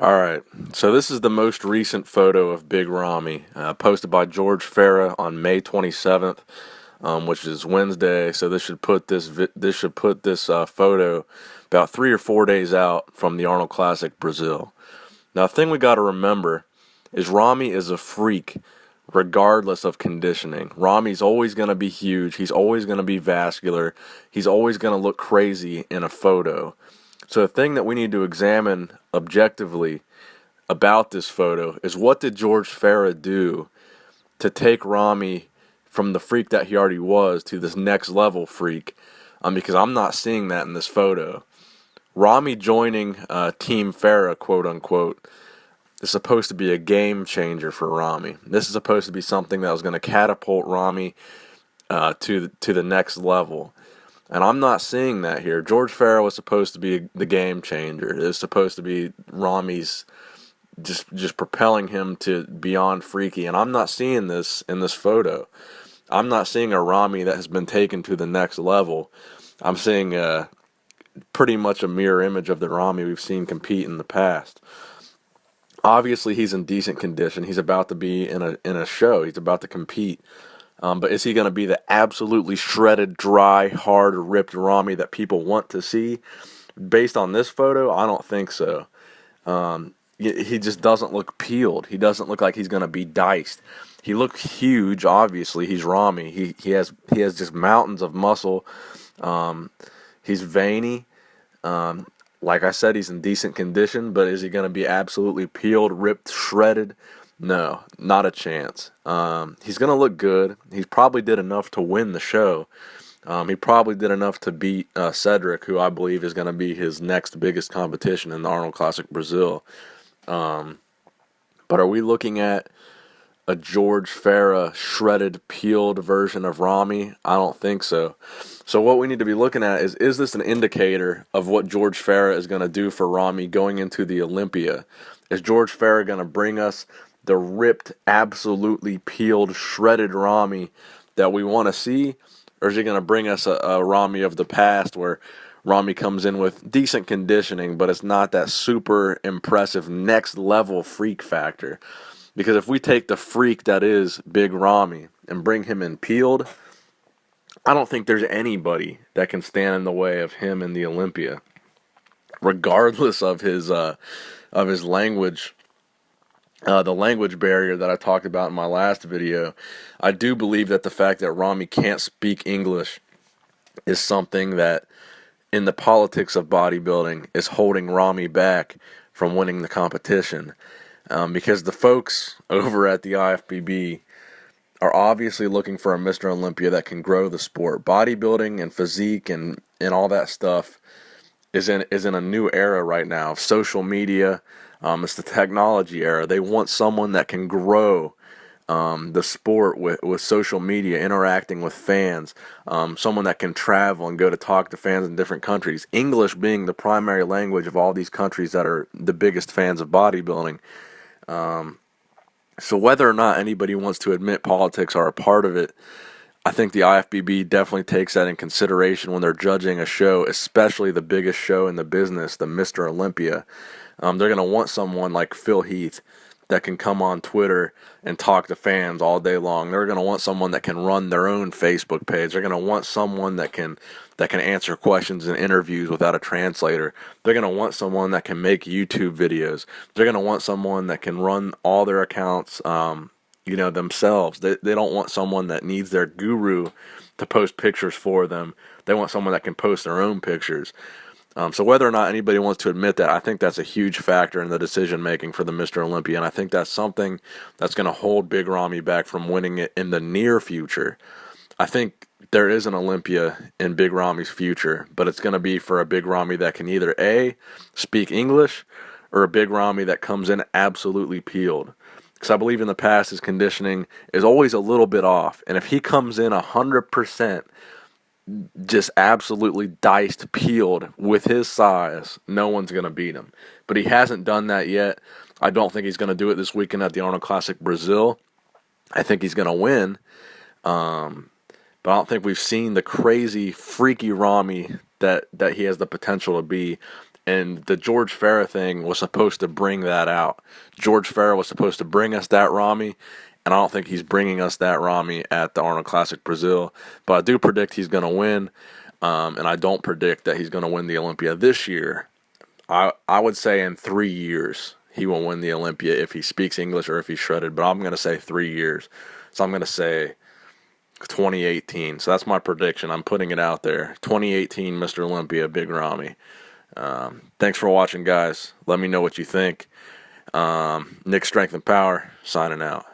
All right, so this is the most recent photo of Big Ramy, posted by George Farah on May 27th, which is Wednesday. So this should put this photo about 3 or 4 days out from the Arnold Classic Brazil. Now, the thing we got to remember is Ramy is a freak, regardless of conditioning. Ramy's always going to be huge. He's always going to be vascular. He's always going to look crazy in a photo. So the thing that we need to examine objectively about this photo is, what did George Farah do to take Ramy from the freak that he already was to this next level freak? Because I'm not seeing that in this photo. Ramy joining Team Farah, quote unquote, is supposed to be a game changer for Ramy. This is supposed to be something that was going to catapult Ramy to the next level. And I'm not seeing that here. George Farah was supposed to be the game changer. It was supposed to be Ramy's just propelling him to beyond freaky. And I'm not seeing this in this photo. I'm not seeing a Ramy that has been taken to the next level. I'm seeing pretty much a mirror image of the Ramy we've seen compete in the past. Obviously, he's in decent condition. He's about to be in a show. He's about to compete. But is he going to be the absolutely shredded, dry, hard, ripped Ramy that people want to see? Based on this photo, I don't think so. He just doesn't look peeled. He doesn't look like he's going to be diced. He looks huge. Obviously, he's Ramy. He has just mountains of muscle. He's veiny. Like I said, he's in decent condition. But is he going to be absolutely peeled, ripped, shredded? No, not a chance. He's going to look good. He probably did enough to win the show. He probably did enough to beat Cedric, who I believe is going to be his next biggest competition in the Arnold Classic Brazil. But are we looking at a George Farah shredded, peeled version of Ramy? I don't think so. So what we need to be looking at is this an indicator of what George Farah is going to do for Ramy going into the Olympia? Is George Farah going to bring us the ripped, absolutely peeled, shredded Ramy that we want to see? Or is he going to bring us a Ramy of the past where Ramy comes in with decent conditioning, but it's not that super impressive next level freak factor? Because if we take the freak that is Big Ramy and bring him in peeled, I don't think there's anybody that can stand in the way of him in the Olympia, regardless of his language. The language barrier that I talked about in my last video. I do believe that the fact that Ramy can't speak English is something that, in the politics of bodybuilding, is holding Ramy back from winning the competition. Because the folks over at the IFBB are obviously looking for a Mr. Olympia that can grow the sport. Bodybuilding and physique and all that stuff is in a new era right now. Social media. It's the technology era. They want someone that can grow the sport with social media, interacting with fans, someone that can travel and go to talk to fans in different countries. English being the primary language of all these countries that are the biggest fans of bodybuilding. So whether or not anybody wants to admit politics are a part of it, I think the IFBB definitely takes that in consideration when they're judging a show, especially the biggest show in the business, the Mr. Olympia. They're going to want someone like Phil Heath that can come on Twitter and talk to fans all day long. They're going to want someone that can run their own Facebook page. They're going to want someone that can answer questions in interviews without a translator. They're going to want someone that can make YouTube videos. They're going to want someone that can run all their accounts themselves. They don't want someone that needs their guru to post pictures for them. They want someone that can post their own pictures. So whether or not anybody wants to admit that, I think that's a huge factor in the decision making for the Mr. Olympia, and I think that's something that's going to hold Big Ramy back from winning it in the near future. I think there is an Olympia in Big Ramy's future, but it's going to be for a Big Ramy that can either A, speak English, or a Big Ramy that comes in absolutely peeled. Because I believe in the past his conditioning is always a little bit off, and if he comes in 100%, just absolutely diced, peeled with his size, no one's going to beat him. But he hasn't done that yet. I don't think he's going to do it this weekend at the Arnold Classic Brazil. I think he's going to win. But I don't think we've seen the crazy, freaky Ramy that he has the potential to be And the George Farah thing was supposed to bring that out. George Farah was supposed to bring us that Ramy, and I don't think he's bringing us that Ramy at the Arnold Classic Brazil. But I do predict he's going to win, and I don't predict that he's going to win the Olympia this year. I would say in 3 years he will win the Olympia if he speaks English or if he's shredded, but I'm going to say 3 years. So I'm going to say 2018. So that's my prediction. I'm putting it out there. 2018 Mr. Olympia, Big Ramy. Thanks for watching, guys. Let me know what you think. Nick Strength and Power, signing out.